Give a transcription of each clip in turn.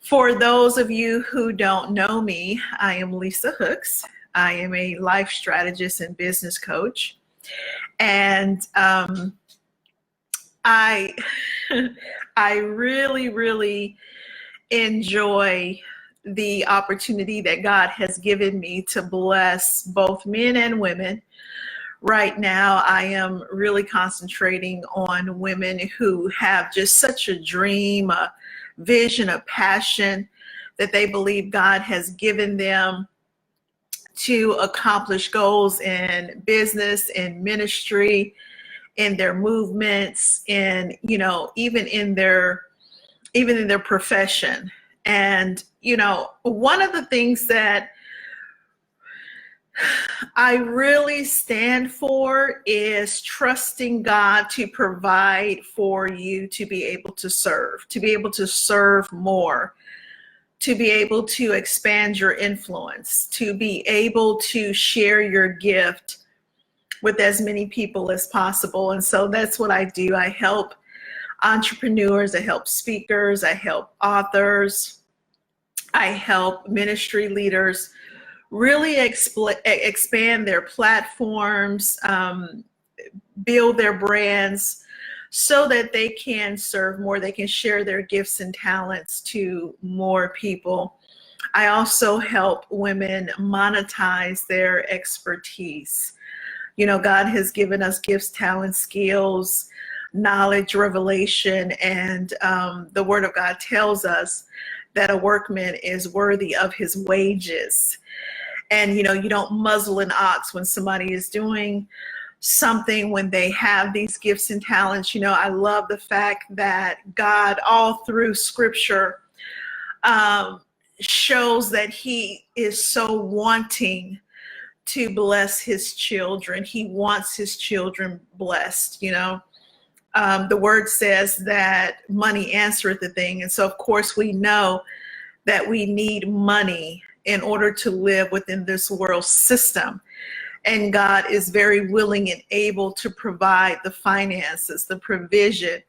For those of you who don't know me, I am Lisa Hooks. I am a life strategist and business coach. And I really enjoy the opportunity that God has given me to bless both men and women. Right now, I am really concentrating on women who have just such a dream, a vision, a passion that they believe God has given them to accomplish goals in business, in ministry, in their movements, and even in their profession. And one of the things that I really stand for is trusting God to provide for you to be able to serve more, to be able to expand your influence, to be able to share your gift with as many people as possible. And so that's what I do. I help entrepreneurs, I help speakers, I help authors, I help ministry leaders really expand their platforms, build their brands so that they can serve more, they can share their gifts and talents to more people. I also help women monetize their expertise. God has given us gifts, talents, skills, knowledge, revelation, and the Word of God tells us that a workman is worthy of his wages. And, you don't muzzle an ox when somebody is doing something, when they have these gifts and talents. I love the fact that God, all through Scripture, shows that He is so wanting to bless His children. He wants His children blessed, The Word says that money answereth the thing. And so, of course, we know that we need money in order to live within this world system. And God is very willing and able to provide the finances, the provision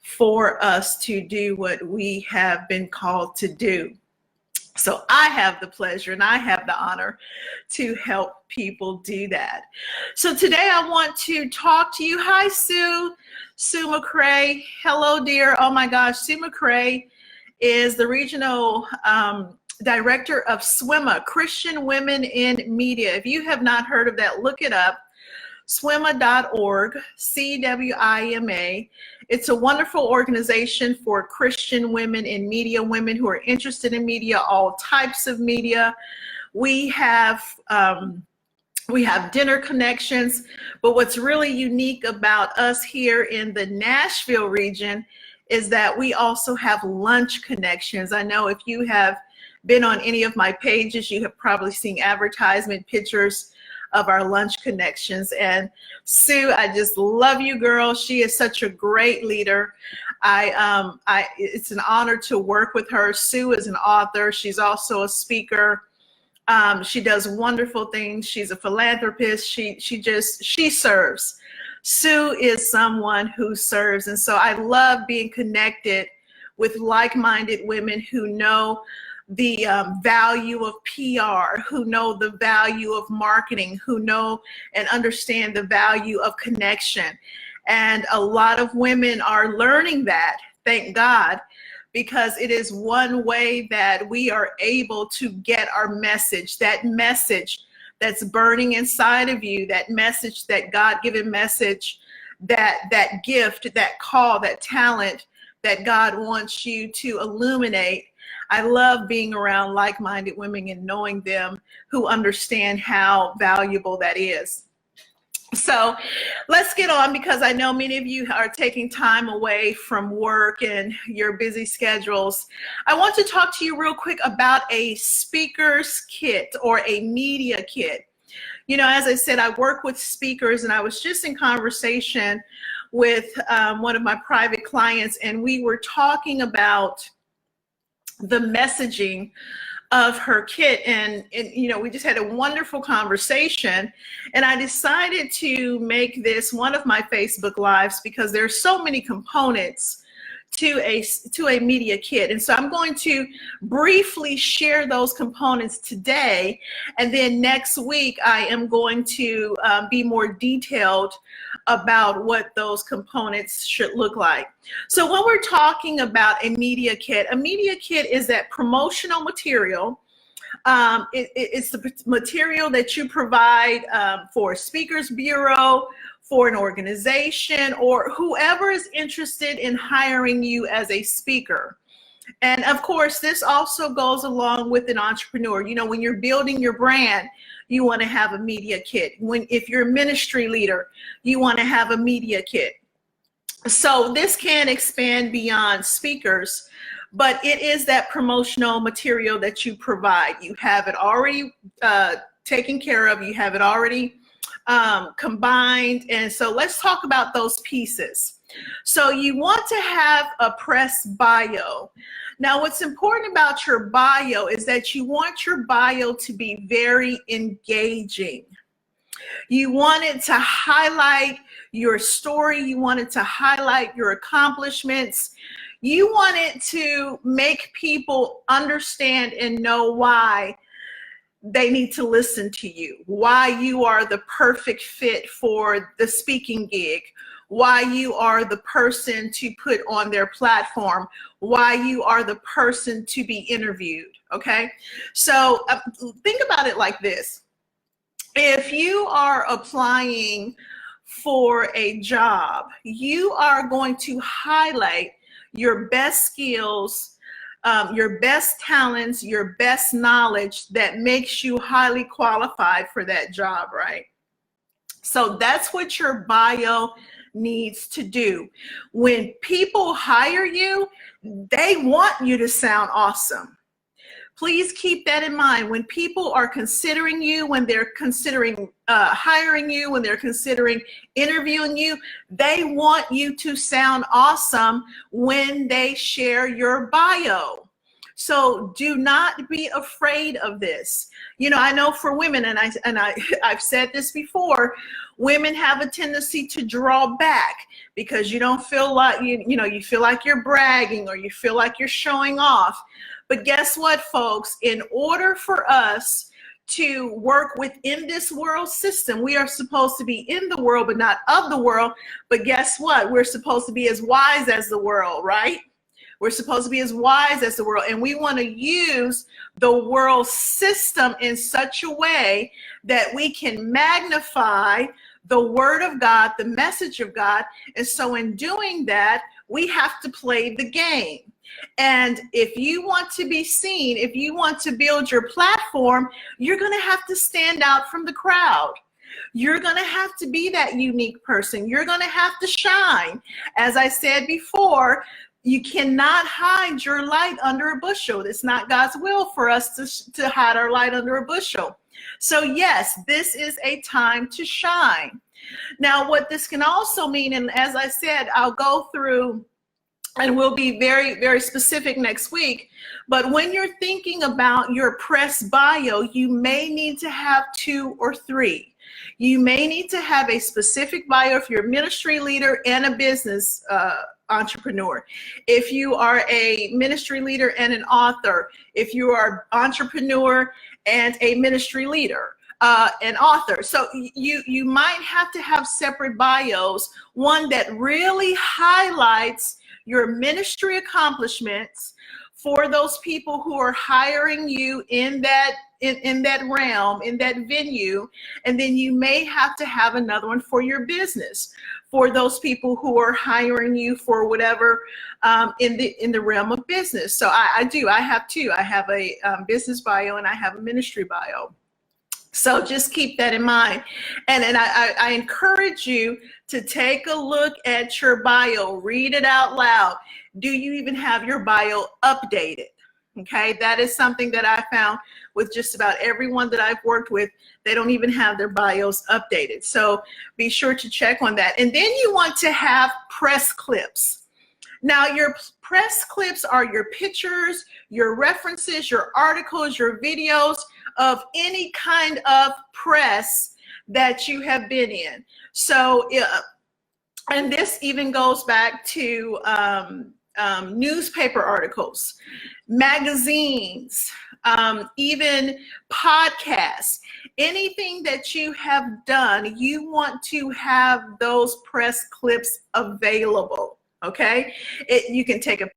for us to do what we have been called to do. So I have the pleasure and I have the honor to help people do that. So today I want to talk to you. Hi, Sue McCray. Hello, dear. Oh my gosh, Sue McCray is the regional director of SWIMA, Christian Women in Media. If you have not heard of that, look it up. SWIMA.org, CWIMA. It's a wonderful organization for Christian women in media, women who are interested in media, all types of media. We have dinner connections, but what's really unique about us here in the Nashville region is that we also have lunch connections. I know if you have been on any of my pages, you have probably seen advertisement pictures of our lunch connections. And Sue, I just love you, girl. She is such a great leader. It's an honor to work with her. Sue is an author. She's also a speaker. She does wonderful things. She's a philanthropist. She serves. Sue is someone who serves. And so I love being connected with like-minded women who know the value of PR, who know the value of marketing, who know and understand the value of connection. And a lot of women are learning that, thank God, because it is one way that we are able to get our message, that message that's burning inside of you, that message, that God-given message, that gift, that call, that talent that God wants you to illuminate. I love being around like-minded women and knowing them who understand how valuable that is. So let's get on, because I know many of you are taking time away from work and your busy schedules. I want to talk to you real quick about a speaker's kit or a media kit. As I said, I work with speakers, and I was just in conversation with one of my private clients, and we were talking about the messaging of her kit, and we just had a wonderful conversation, and I decided to make this one of my Facebook Lives because there's so many components to a media kit. And so I'm going to briefly share those components today, and then next week I am going to be more detailed about what those components should look like. So when we're talking about a media kit is that promotional material. It's the material that you provide for a speakers bureau, for an organization, or whoever is interested in hiring you as a speaker. And of course, this also goes along with an entrepreneur. You know, when you're building your brand, you want to have a media kit. If you're a ministry leader, you want to have a media kit. So this can expand beyond speakers, but it is that promotional material that you provide. You have it already taken care of. You have it already combined. And so let's talk about those pieces. So you want to have a press bio. Now, what's important about your bio is that you want your bio to be very engaging. You want it to highlight your story. You want it to highlight your accomplishments. You want it to make people understand and know why they need to listen to you, why you are the perfect fit for the speaking gig, why you are the person to put on their platform, why you are the person to be interviewed, okay? So think about it like this. If you are applying for a job, you are going to highlight your best skills, your best talents, your best knowledge that makes you highly qualified for that job, right? So that's what your bio needs to do. When people hire you, they want you to sound awesome. Please keep that in mind. When people are considering you, when they're considering hiring you, when they're considering interviewing you, they want you to sound awesome when they share your bio. So do not be afraid of this. You know, I know for women, and I've said this before, women have a tendency to draw back because you don't feel like, you feel like you're bragging or you feel like you're showing off. But guess what, folks? In order for us to work within this world system, we are supposed to be in the world, but not of the world. But guess what? We're supposed to be as wise as the world, right? We're supposed to be as wise as the world. And we want to use the world system in such a way that we can magnify the word of God, the message of God. And so in doing that, we have to play the game. And if you want to be seen, if you want to build your platform, you're going to have to stand out from the crowd. You're going to have to be that unique person. You're going to have to shine. As I said before, you cannot hide your light under a bushel. It's not God's will for us to hide our light under a bushel. So yes, this is a time to shine. Now, what this can also mean, and as I said, I'll go through and we'll be very, very specific next week. But when you're thinking about your press bio, you may need to have 2 or 3. You may need to have a specific bio if you're a ministry leader and a business entrepreneur. If you are a ministry leader and an author, if you are an entrepreneur and a ministry leader, an author. So you might have to have separate bios, one that really highlights your ministry accomplishments for those people who are hiring you in that realm, in that venue. And then you may have to have another one for your business, for those people who are hiring you for whatever in the realm of business. So I have 2. I have a business bio and I have a ministry bio. So just keep that in mind. And I encourage you to take a look at your bio, read it out loud. Do you even have your bio updated? Okay, that is something that I found with just about everyone that I've worked with. They don't even have their bios updated. So be sure to check on that. And then you want to have press clips. Now, your press clips are your pictures, your references, your articles, your videos of any kind of press that you have been in. So, and this even goes back to newspaper articles, magazines, even podcasts, anything that you have done, you want to have those press clips available, okay? You can take a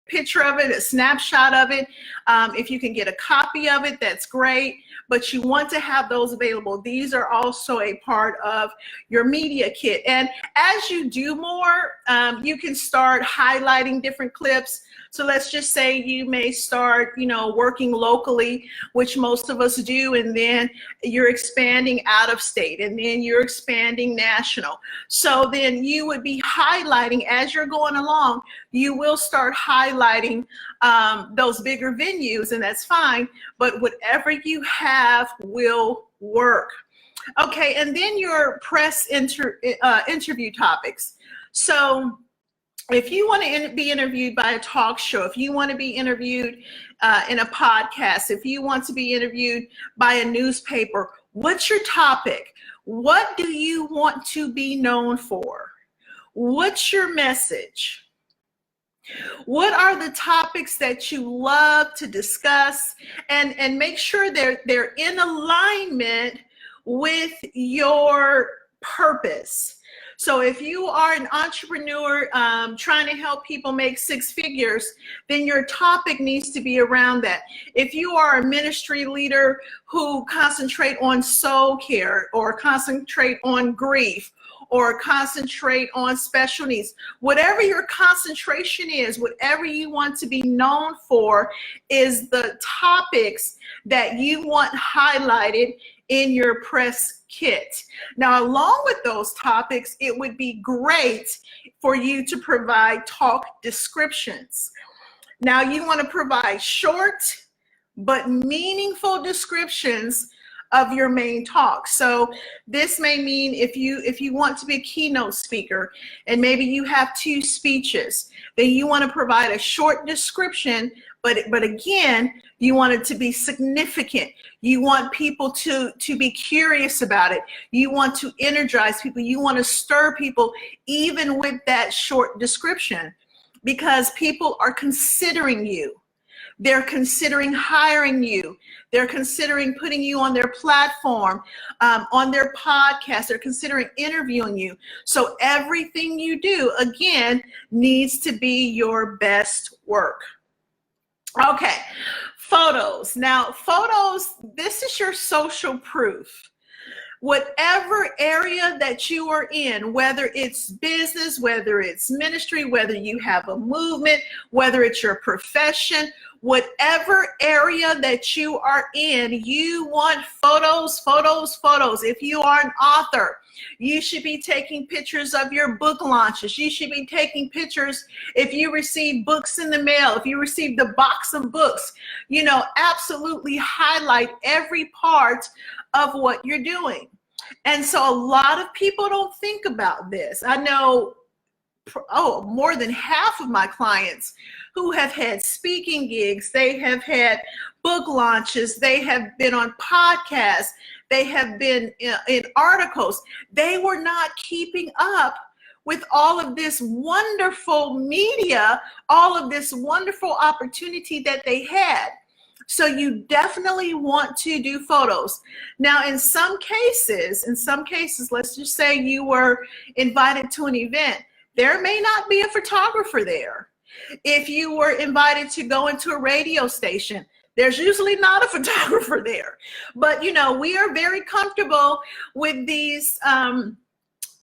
picture of it, a snapshot of it. If you can get a copy of it, that's great, but you want to have those available. These are also a part of your media kit. And as you do more, you can start highlighting different clips. So let's just say you may start, working locally, which most of us do, and then you're expanding out of state, and then you're expanding national. So then you would be highlighting as you're going along. You will start highlighting those bigger venues, and that's fine, but whatever you have will work. Okay, and then your press interview topics. So if you want to be interviewed by a talk show, if you want to be interviewed in a podcast, if you want to be interviewed by a newspaper, what's your topic? What do you want to be known for? What's your message? What are the topics that you love to discuss? And make sure they're in alignment with your purpose. So if you are an entrepreneur trying to help people make six figures, then your topic needs to be around that. If you are a ministry leader who concentrate on soul care, or concentrate on grief, or concentrate on special needs, whatever your concentration is, whatever you want to be known for, is the topics that you want highlighted in your press kit. Now, along with those topics, it would be great for you to provide talk descriptions. Now, you want to provide short but meaningful descriptions of your main talk. So this may mean if you want to be a keynote speaker and maybe you have 2 speeches, then you want to provide a short description, but again, you want it to be significant. You want people to be curious about it. You want to energize people. You want to stir people even with that short description, because people are considering you. They're considering hiring you. They're considering putting you on their platform, on their podcast. They're considering interviewing you. So everything you do, again, needs to be your best work. Okay, photos. Now, photos, this is your social proof. Whatever area that you are in, whether it's business, whether it's ministry, whether you have a movement, whether it's your profession, whatever area that you are in, you want photos, photos, photos. If you are an author, you should be taking pictures of your book launches. You should be taking pictures if you receive books in the mail, if you receive the box of books. Absolutely highlight every part of what you're doing. And so a lot of people don't think about this. I know more than half of my clients who have had speaking gigs, they have had book launches, they have been on podcasts, they have been in articles. They were not keeping up with all of this wonderful media, all of this wonderful opportunity that they had. So you definitely want to do photos. Now, in some cases, let's just say you were invited to an event, there may not be a photographer there. If you were invited to go into a radio station, there's usually not a photographer there. But, we are very comfortable with these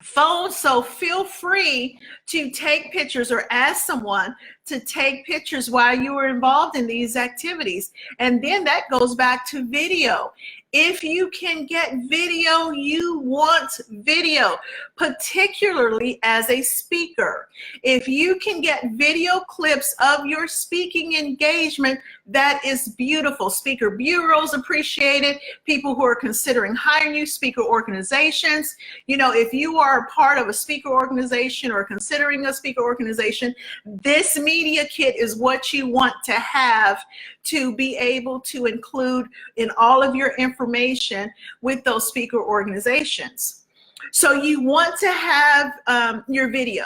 phones, so feel free to take pictures or ask someone to take pictures while you are involved in these activities. And then that goes back to video. If you can get video, you want video, particularly as a speaker. If you can get video clips of your speaking engagement, that is beautiful. Speaker bureaus appreciate it. People who are considering hiring you, speaker organizations. You know, if you are a part of a speaker organization or considering a speaker organization, this media kit is what you want to have to be able to include in all of your information with those speaker organizations. So you want to have your video.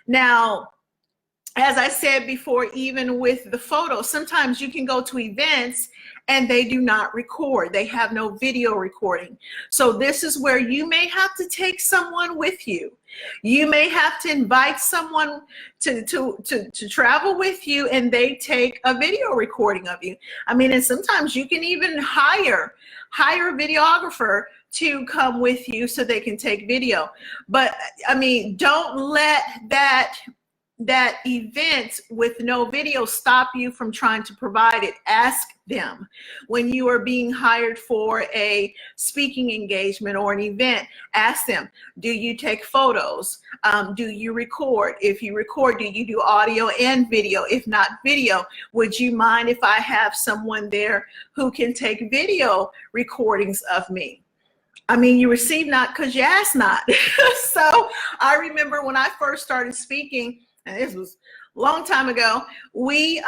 Now, as I said before, even with the photos, sometimes you can go to events and they do not record. They have no video recording. So this is where you may have to take someone with you. You may have to invite someone to travel with you, and they take a video recording of you. I mean, and sometimes you can even hire a videographer to come with you so they can take video. But I mean, don't let that event with no video stop you from trying to provide it. Ask them when you are being hired for a speaking engagement or an event. Ask them, do you take photos? Do you record? If you record, do you do audio and video? If not video, would you mind if I have someone there who can take video recordings of me? I mean, you receive not because you ask not. So I remember when I first started speaking, and this was a long time ago, we,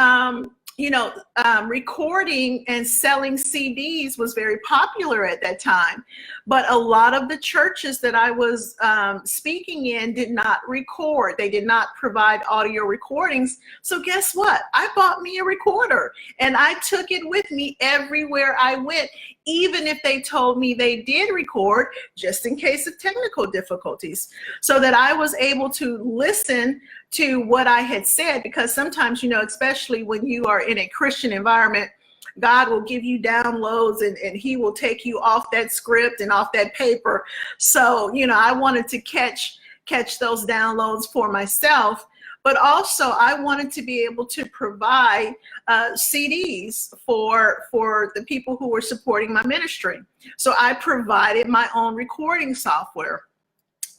recording and selling CDs was very popular at that time. But a lot of the churches that I was speaking in did not record. They did not provide audio recordings. So guess what? I bought me a recorder and I took it with me everywhere I went, even if they told me they did record, just in case of technical difficulties, so that I was able to listen to what I had said. Because sometimes, you know, especially when you are in a Christian environment, God will give you downloads and he will take you off that script and off that paper. So, you know, I wanted to catch those downloads for myself. But also I wanted to be able to provide CDs for the people who were supporting my ministry. So I provided my own recording software.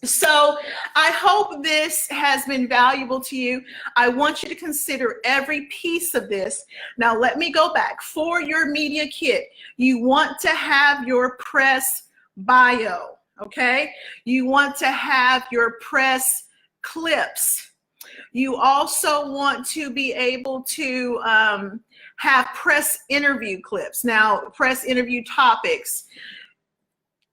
So I hope this has been valuable to you. I want you to consider every piece of this. Now let me go back. For your media kit, you want to have your press bio, okay? You want to have your press clips. You also want to be able to have press interview clips. Now, press interview topics.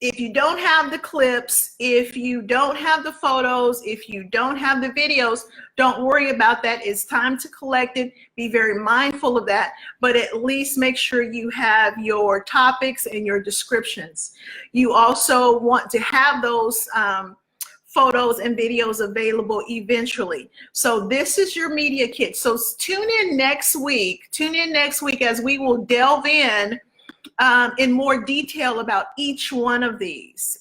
If you don't have the clips, if you don't have the photos, if you don't have the videos, don't worry about that. It's time to collect it. Be very mindful of that, but at least make sure you have your topics and your descriptions. You also want to have those photos and videos available eventually. So this is your media kit. So tune in next week as we will delve in more detail about each one of these.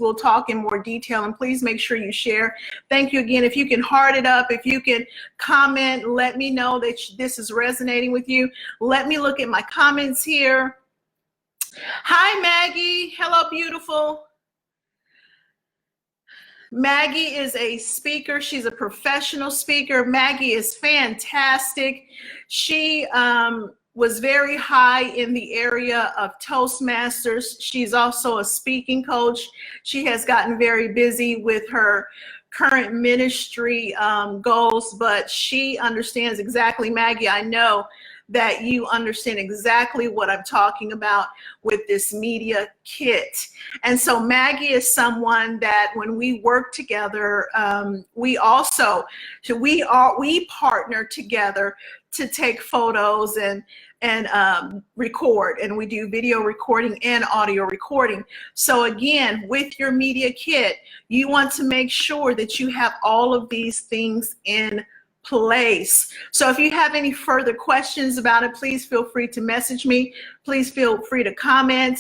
We'll talk in more detail, and please make sure you share. Thank you again. If you can heart it up, if you can comment, let me know that this is resonating with you. Let me look at my comments here. Hi, Maggie. Hello, beautiful. Maggie is a speaker. She's a professional speaker. Maggie is fantastic. She was very high in the area of Toastmasters. She's also a speaking coach. She has gotten very busy with her current ministry goals, but she understands exactly, Maggie, I know that you understand exactly what I'm talking about with this media kit. And so Maggie is someone that when we work together, we partner together to take photos and record, and we do video recording and audio recording. So again, with your media kit, you want to make sure that you have all of these things in place. So if you have any further questions about it, please feel free to message me. Please feel free to comment.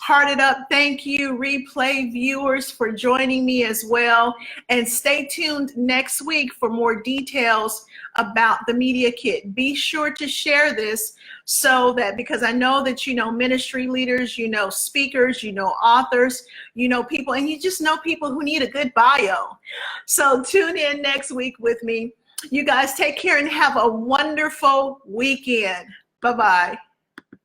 Heart it up. Thank you, replay viewers, for joining me as well. And stay tuned next week for more details about the media kit. Be sure to share this so that, because I know that you know ministry leaders, you know speakers, you know authors, you know people, and you just know people who need a good bio. So tune in next week with me. You guys take care and have a wonderful weekend. Bye-bye.